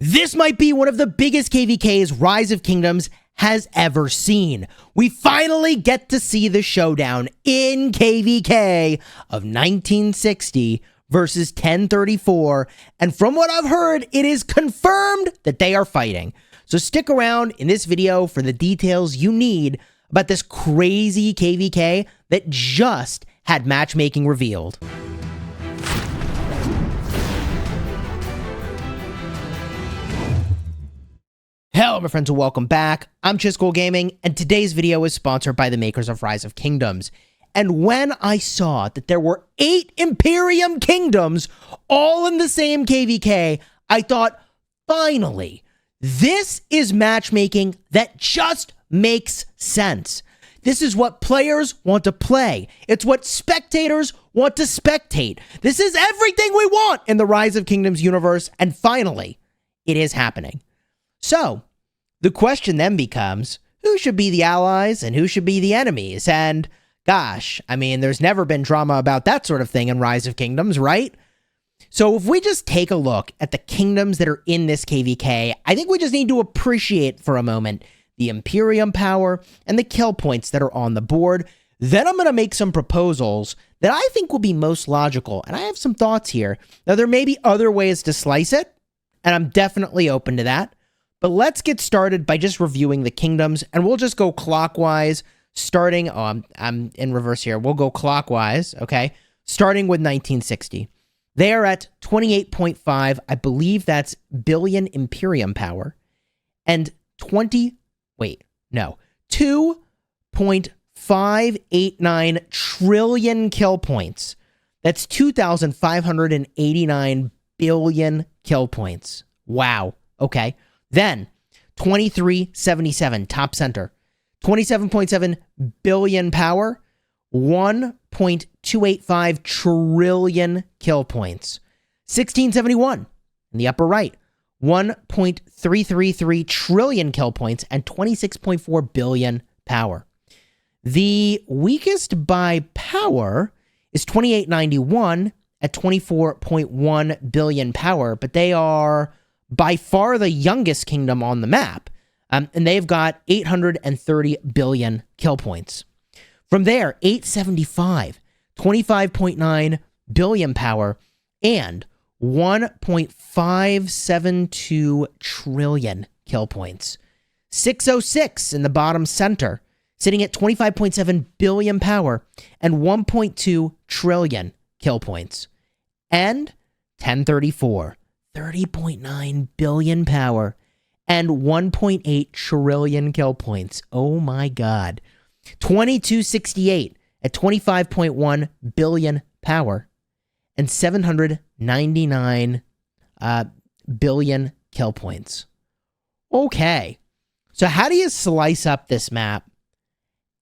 This might be one of the biggest KvK's Rise of Kingdoms has ever seen. We finally get to see the showdown in KvK of 1960 versus 1034, and from what I've heard, it is confirmed that they are fighting. So stick around in this video for the details you need about this crazy KvK that just had matchmaking revealed. Hello, my friends, and welcome back. I'm Chisgule Gaming, and today's video is sponsored by the makers of Rise of Kingdoms. And when I saw that there were 8 Imperium kingdoms all in the same KvK, I thought, finally, this is matchmaking that just makes sense. This is what players want to play. It's what spectators want to spectate. This is everything we want in the Rise of Kingdoms universe, and finally, it is happening. So, the question then becomes, who should be the allies and who should be the enemies? And, gosh, I mean, there's never been drama about that sort of thing in Rise of Kingdoms, right? So if we just take a look at the kingdoms that are in this KvK, I think we just need to appreciate for a moment the Imperium power and the kill points that are on the board. Then I'm going to make some proposals that I think will be most logical, and I have some thoughts here. Now, there may be other ways to slice it, and I'm definitely open to that. But let's get started by just reviewing the kingdoms, and we'll just go clockwise, starting, I'm in reverse here. We'll go clockwise, okay? Starting with 1960. They are at 28.5, I believe that's billion Imperium power, and 2.589 trillion kill points. That's 2,589 billion kill points. Wow, okay. Then, 2377, top center. 27.7 billion power, 1.285 trillion kill points. 1671, in the upper right, 1.333 trillion kill points and 26.4 billion power. The weakest by power is 2891 at 24.1 billion power, but they are by far the youngest kingdom on the map, and they've got 830 billion kill points. From there, 875, 25.9 billion power, and 1.572 trillion kill points. 606 in the bottom center, sitting at 25.7 billion power and 1.2 trillion kill points. And 1034. 30.9 billion power and 1.8 trillion kill points. Oh my God. 2268 at 25.1 billion power and 799 billion kill points. Okay. So how do you slice up this map?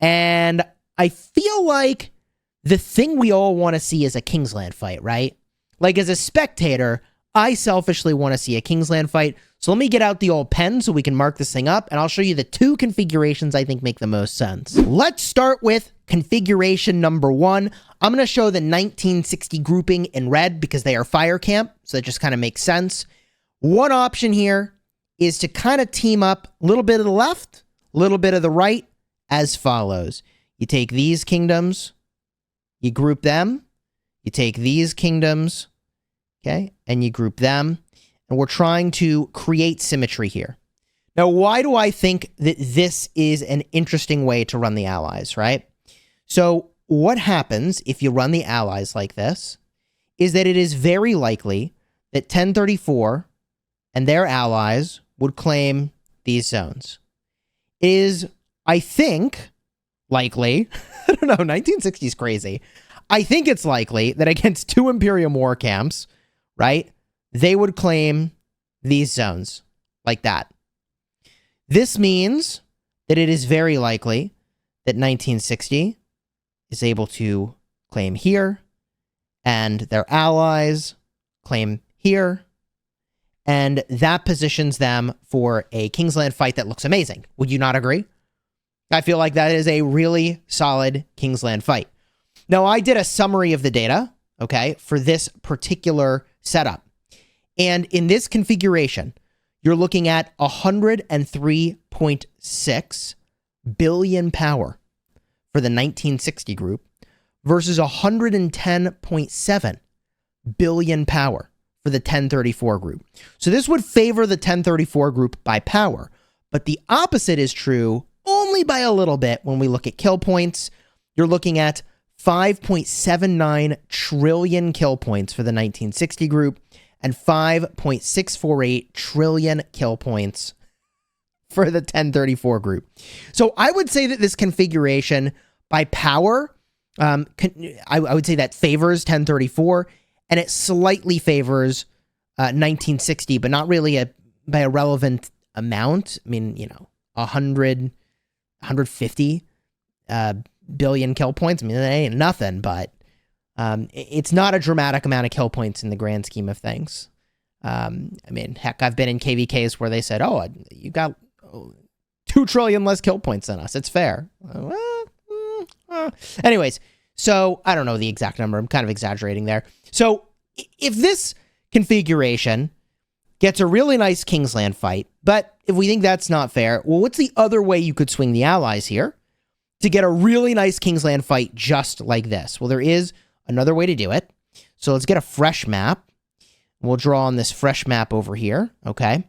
And I feel like the thing we all want to see is a Kingsland fight, right? Like as a spectator, I selfishly want to see a Kingsland fight, so let me get out the old pen so we can mark this thing up, and I'll show you the 2 configurations I think make the most sense. Let's start with configuration number 1. I'm going to show the 1960 grouping in red because they are fire camp, so that just kind of makes sense. One option here is to kind of team up a little bit of the left, a little bit of the right, as follows. You take these kingdoms, you group them, you take these kingdoms, okay, and you group them, and we're trying to create symmetry here. Now, why do I think that this is an interesting way to run the allies, right? So what happens if you run the allies like this is that it is very likely that 1034 and their allies would claim these zones. It is, I think, likely, I don't know, 1960 is crazy. I think it's likely that against 2 Imperium war camps, right, they would claim these zones like that. This means that it is very likely that 1960 is able to claim here, and their allies claim here, and that positions them for a Kingsland fight that looks amazing. Would you not agree? I feel like that is a really solid Kingsland fight. Now, I did a summary of the data, okay, for this particular setup. And in this configuration, you're looking at 103.6 billion power for the 1960 group versus 110.7 billion power for the 1034 group. So this would favor the 1034 group by power, but the opposite is true only by a little bit when we look at kill points. You're looking at 5.79 trillion kill points for the 1960 group and 5.648 trillion kill points for the 1034 group. So I would say that this configuration by power, I would say that favors 1034, and it slightly favors 1960, but not really by a relevant amount. I mean, 150 billion kill points. I mean, that ain't nothing, but it's not a dramatic amount of kill points in the grand scheme of things. I mean, heck, I've been in KvKs where they said, oh, you got 2 trillion less kill points than us. It's fair. Anyways, so I don't know the exact number. I'm kind of exaggerating there. So if this configuration gets a really nice Kingsland fight, but if we think that's not fair, well, what's the other way you could swing the allies here to get a really nice Kingsland fight just like this? Well, there is another way to do it. So let's get a fresh map. We'll draw on this fresh map over here, okay?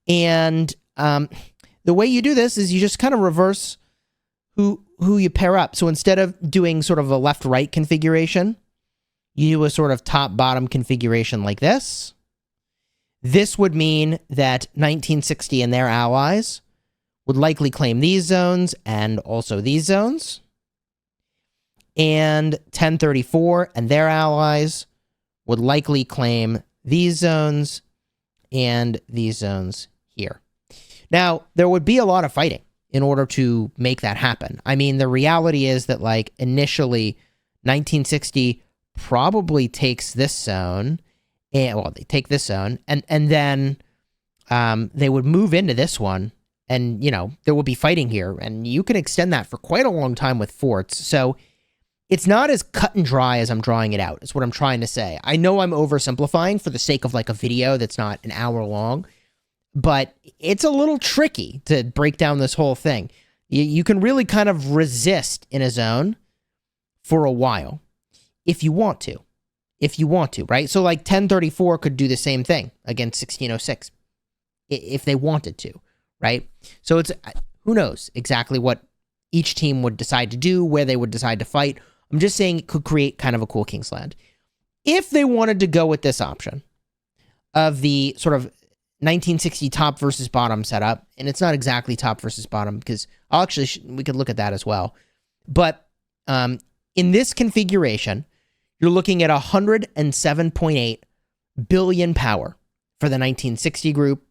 And the way you do this is you just kind of reverse who you pair up. So instead of doing sort of a left-right configuration, you do a sort of top-bottom configuration like this. This would mean that 1960 and their allies would likely claim these zones and also these zones. And 1034 and their allies would likely claim these zones and these zones here. Now, there would be a lot of fighting in order to make that happen. I mean, the reality is that, like, initially, 1960 probably takes this zone, and, well, they take this zone, and then they would move into this one, and, there would be fighting here, and you can extend that for quite a long time with forts, so it's not as cut and dry as I'm drawing it out, is what I'm trying to say. I know I'm oversimplifying for the sake of, like, a video that's not an hour long, but it's a little tricky to break down this whole thing. You can really kind of resist in a zone for a while if you want to. Right? So like 1034 could do the same thing against 1606 if they wanted to, right? So it's, who knows exactly what each team would decide to do, where they would decide to fight. I'm just saying it could create kind of a cool Kingsland. If they wanted to go with this option of the sort of 1960 top versus bottom setup, and it's not exactly top versus bottom because we could look at that as well. But in this configuration, you're looking at 107.8 billion power for the 1960 group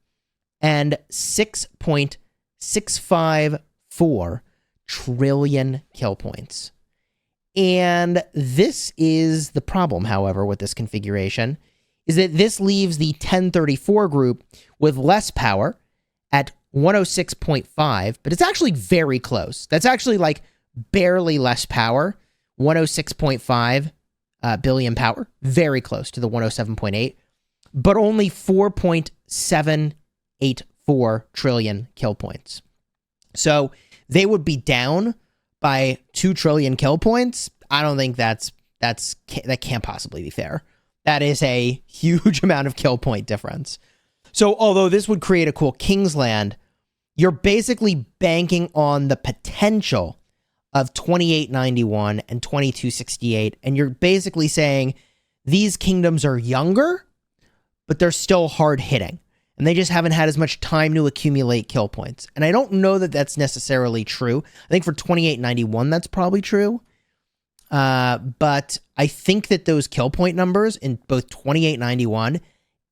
and 6.654 trillion kill points. And this is the problem, however, with this configuration, is that this leaves the 1034 group with less power at 106.5, but it's actually very close. That's actually like barely less power, 106.5 billion power, very close to the 107.8, but only 4.784 trillion kill points. So they would be down by 2 trillion kill points. I don't think that can't possibly be fair. That is a huge amount of kill point difference. So although this would create a cool Kingsland, you're basically banking on the potential of 2891 and 2268, and you're basically saying these kingdoms are younger, but they're still hard hitting, and they just haven't had as much time to accumulate kill points. And I don't know that that's necessarily true. I think for 2891 that's probably true. But I think that those kill point numbers in both 2891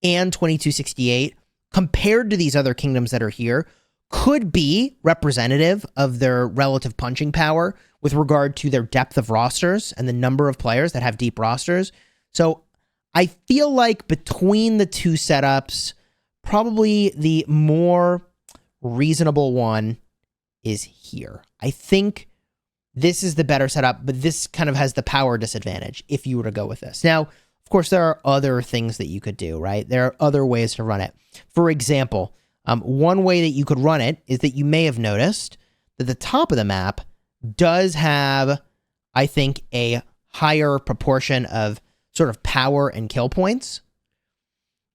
and 2268, compared to these other kingdoms that are here, could be representative of their relative punching power with regard to their depth of rosters and the number of players that have deep rosters. So I feel like between the two setups, probably the more reasonable one is here. I think this is the better setup, but this kind of has the power disadvantage if you were to go with this. Now, of course, there are other things that you could do, right? There are other ways to run it. For example, One way that you could run it is that you may have noticed that the top of the map does have, I think, a higher proportion of sort of power and kill points.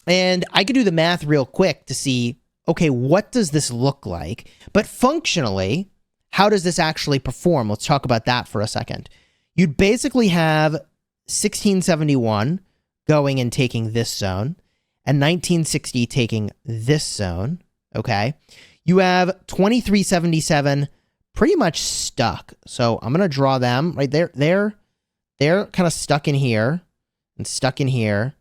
And I could do the math real quick to see, okay, what does this look like? But functionally, how does this actually perform? Let's talk about that for a second. You'd basically have 1671 going and taking this zone, and 1960 taking this zone, okay? You have 2377 pretty much stuck. So I'm going to draw them right there. They're kind of stuck in here, and stuck in here,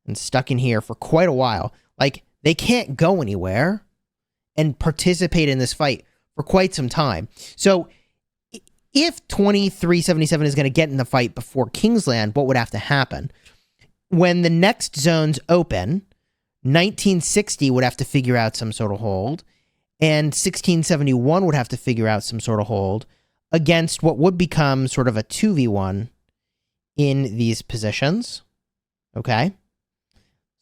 and stuck in here for quite a while. Like, they can't go anywhere and participate in this fight for quite some time. So if 2377 is going to get in the fight before Kingsland, what would have to happen? When the next zones open, 1960 would have to figure out some sort of hold, and 1671 would have to figure out some sort of hold against what would become sort of a 2v1 in these positions. Okay?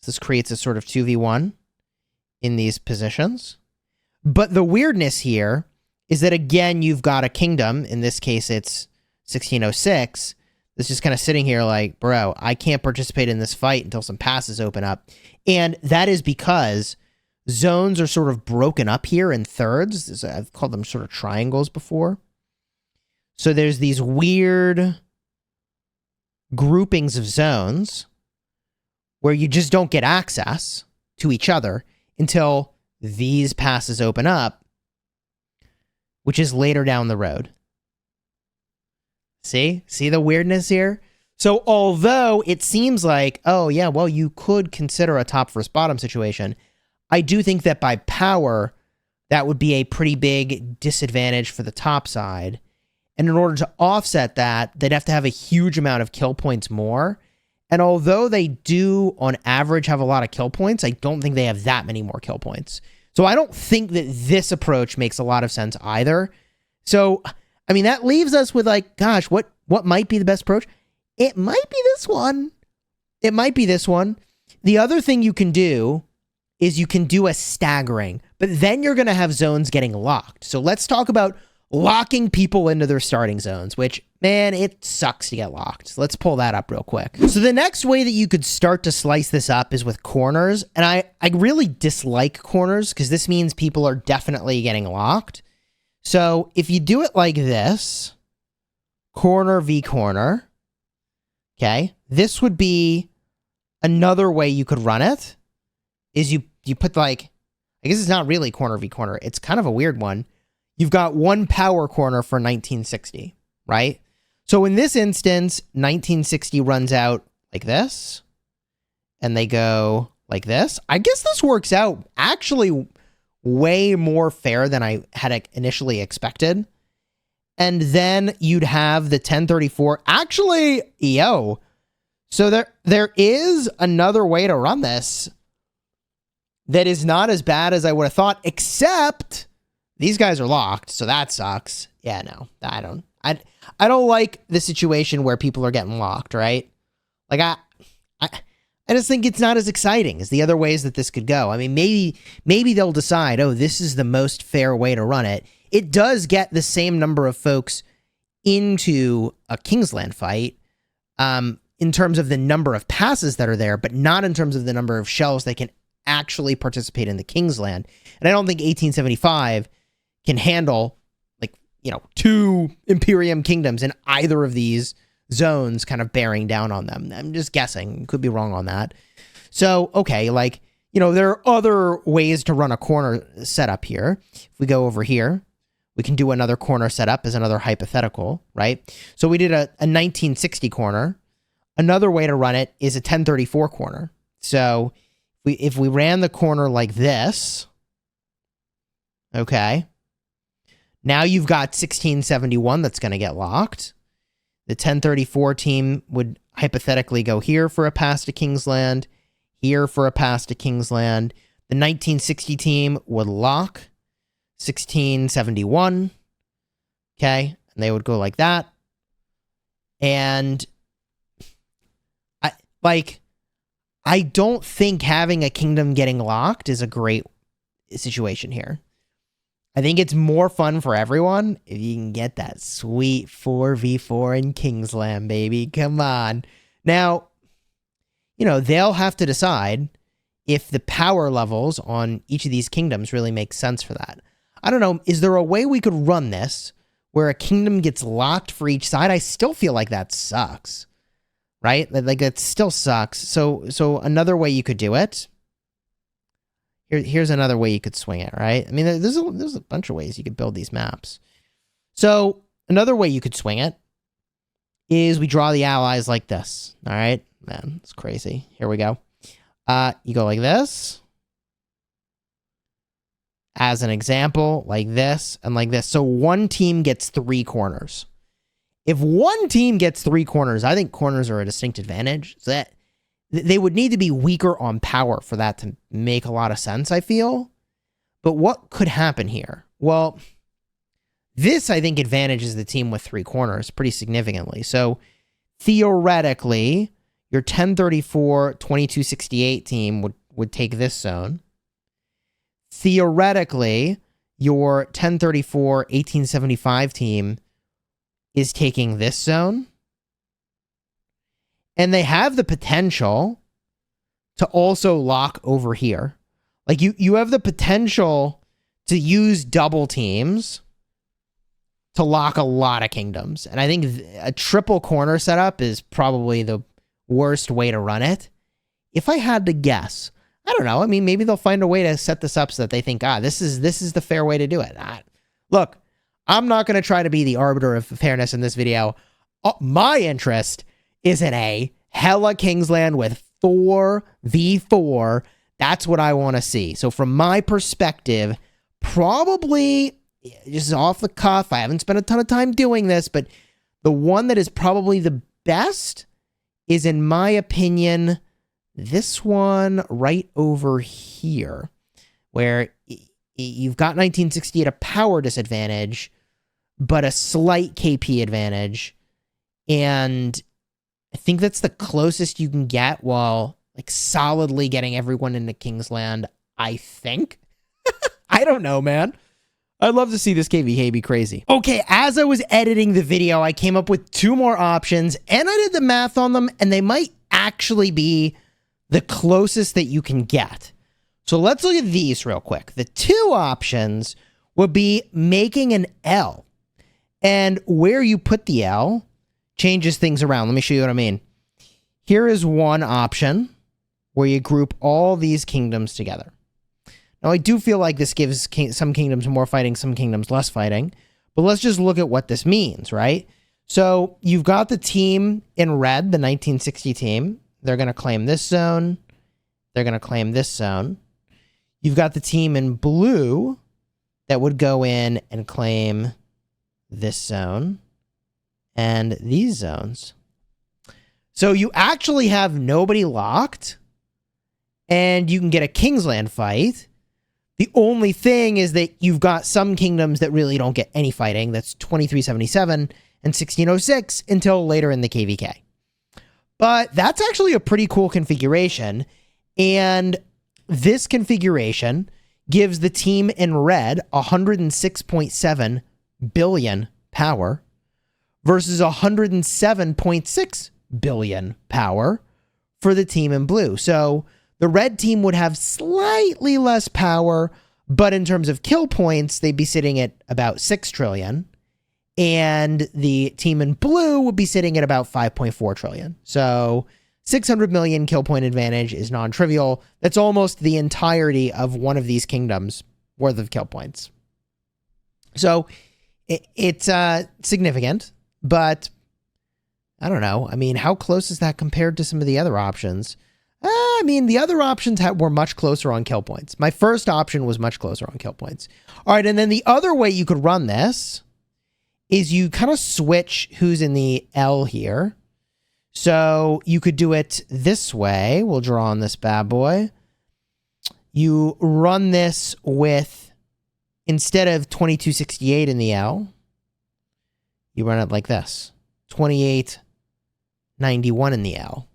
So this creates a sort of 2v1 in these positions. But the weirdness here is that, again, you've got a kingdom. In this case, it's 1606. That's just kind of sitting here like, bro, I can't participate in this fight until some passes open up. And that is because zones are sort of broken up here in thirds. I've called them sort of triangles before. So there's these weird groupings of zones where you just don't get access to each other until these passes open up, which is later down the road. See the weirdness here? So although it seems like, oh yeah, well, you could consider a top versus bottom situation, I do think that by power, that would be a pretty big disadvantage for the top side. And in order to offset that, they'd have to have a huge amount of kill points more. And although they do, on average, have a lot of kill points, I don't think they have that many more kill points. So I don't think that this approach makes a lot of sense either. So, I mean, that leaves us with like, gosh, what might be the best approach? It might be this one. It might be this one. The other thing you can do is you can do a staggering, but then you're going to have zones getting locked. So let's talk about locking people into their starting zones, which, man, it sucks to get locked. So let's pull that up real quick. So the next way that you could start to slice this up is with corners. And I really dislike corners because this means people are definitely getting locked. So if you do it like this, corner v corner, okay, this would be another way you could run it, is you put like, I guess it's not really corner v corner. It's kind of a weird one. You've got one power corner for 1960, right? So in this instance, 1960 runs out like this, and they go like this. I guess this works out actually way more fair than I had initially expected. And then you'd have the 1034. Actually, yo, so there is another way to run this that is not as bad as I would have thought, except these guys are locked, so that sucks. Yeah, no, I don't like the situation where people are getting locked, right? Like I just think it's not as exciting as the other ways that this could go. I mean, maybe they'll decide, oh, this is the most fair way to run it. It does get the same number of folks into a Kingsland fight in terms of the number of passes that are there, but not in terms of the number of shells that can actually participate in the Kingsland. And I don't think 1875 can handle, like, you know, 2 Imperium kingdoms in either of these zones kind of bearing down on them. I'm just guessing. Could be wrong on that. So, okay, like, you know, there are other ways to run a corner setup here. If we go over here, we can do another corner setup as another hypothetical, right? So we did a 1960 corner. Another way to run it is a 1034 corner. So if we ran the corner like this, okay, now you've got 1671 that's going to get locked. The 1034 team would hypothetically go here for a pass to Kingsland, here for a pass to Kingsland. The 1960 team would lock 1671, okay, and they would go like that. And I don't think having a kingdom getting locked is a great situation here. I think it's more fun for everyone if you can get that sweet 4v4 in Kingsland, baby. Come on. Now, you know, they'll have to decide if the power levels on each of these kingdoms really make sense for that. I don't know. Is there a way we could run this where a kingdom gets locked for each side? I still feel like that sucks, right? Like that still sucks. So another way you could do it. Here's another way you could swing it, right? I mean, there's a bunch of ways you could build these maps. So another way you could swing it is we draw the allies like this. All right, man, it's crazy. Here we go. You go like this. As an example, like this and like this. So one team gets 3 corners. If one team gets 3 corners, I think corners are a distinct advantage. So that they would need to be weaker on power for that to make a lot of sense, I feel. But what could happen here? Well, this, I think, advantages the team with 3 corners pretty significantly. So theoretically, your 1034, 2268 team would take this zone. Theoretically, your 1034, 1875 team is taking this zone. And they have the potential to also lock over here. Like you have the potential to use double teams to lock a lot of kingdoms. And I think a triple corner setup is probably the worst way to run it. If I had to guess, I don't know. I mean, maybe they'll find a way to set this up so that they think, this is the fair way to do it. Look, I'm not going to try to be the arbiter of fairness in this video. My interest is in a hella Kingsland with 4v4. That's what I want to see. So from my perspective, probably just off the cuff, I haven't spent a ton of time doing this, but the one that is probably the best is, in my opinion, this one right over here, where you've got 1960 at a power disadvantage, but a slight KP advantage. And I think that's the closest you can get while like solidly getting everyone into Kingsland, I think. I don't know, man. I'd love to see this KvK be crazy. Okay, as I was editing the video, I came up with 2 more options, and I did the math on them, and they might actually be the closest that you can get. So let's look at these real quick. The 2 options would be making an L, and where you put the L changes things around. Let me show you what I mean. Here is one option where you group all these kingdoms together. Now, I do feel like this gives some kingdoms more fighting, some kingdoms less fighting, but let's just look at what this means, right? So you've got the team in red, the 1960 team. They're going to claim this zone. They're going to claim this zone. You've got the team in blue that would go in and claim this zone and these zones. So you actually have nobody locked, and you can get a Kingsland fight. The only thing is that you've got some kingdoms that really don't get any fighting. That's 2377 and 1606 until later in the KvK. But that's actually a pretty cool configuration. And this configuration gives the team in red 106.7 billion power versus 107.6 billion power for the team in blue. So the red team would have slightly less power, but in terms of kill points, they'd be sitting at about 6 trillion. And the team in blue would be sitting at about 5.4 trillion. So 600 million kill point advantage is non-trivial. That's almost the entirety of one of these kingdoms worth of kill points. So it's significant, but I don't know. I mean, how close is that compared to some of the other options? I mean, the other options were much closer on kill points. My first option was much closer on kill points. All right, and then the other way you could run this is you kind of switch who's in the L here. So you could do it this way. We'll draw on this bad boy. You run this with, instead of 2268 in the L, you run it like this. 2891 in the L.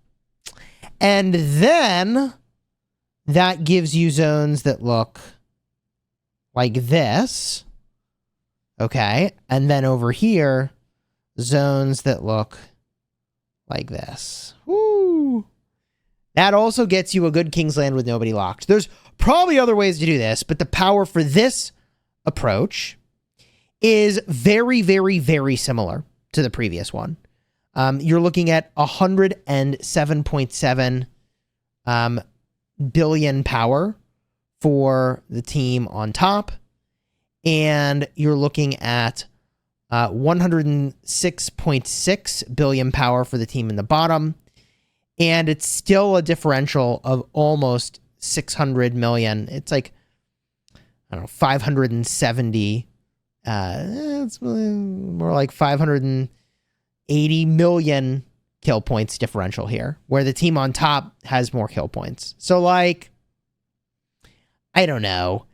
And then that gives you zones that look like this. Okay. And then over here, zones that look like this. Woo! That also gets you a good King's Land with nobody locked. There's probably other ways to do this, but the power for this approach is very, very, very similar to the previous one. You're looking at 107.7 billion power for the team on top, and you're looking at 106.6 billion power for the team in the bottom, and it's still a differential of almost 600 million. It's like, I don't know, 570. It's more like 580 million kill points differential here, where the team on top has more kill points. So, like, I don't know.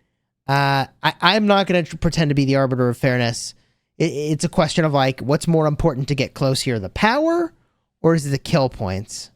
I'm not going to pretend to be the arbiter of fairness. It's a question of, like, what's more important to get close here, the power or is it the kill points?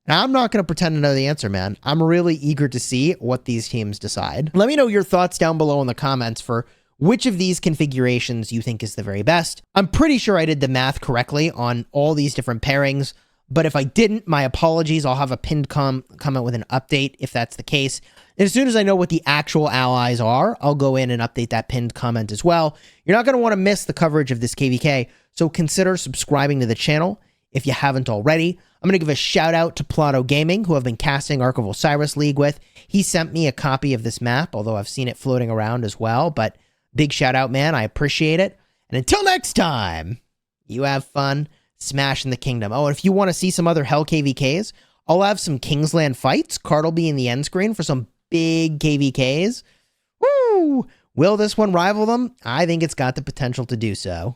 Now, I'm not going to pretend to know the answer, man. I'm really eager to see what these teams decide. Let me know your thoughts down below in the comments for which of these configurations you think is the very best. I'm pretty sure I did the math correctly on all these different pairings, but if I didn't, my apologies. I'll have a pinned comment with an update if that's the case. And as soon as I know what the actual allies are, I'll go in and update that pinned comment as well. You're not going to want to miss the coverage of this KvK, so consider subscribing to the channel if you haven't already. I'm going to give a shout out to Plato Gaming, who I've been casting Ark of Osiris League with. He sent me a copy of this map, although I've seen it floating around as well, but big shout out, man. I appreciate it. And until next time, you have fun smashing the kingdom. Oh, and if you want to see some other Hell KvKs, I'll have some Kingsland fights. Card will be in the end screen for some big KvKs. Woo! Will this one rival them? I think it's got the potential to do so.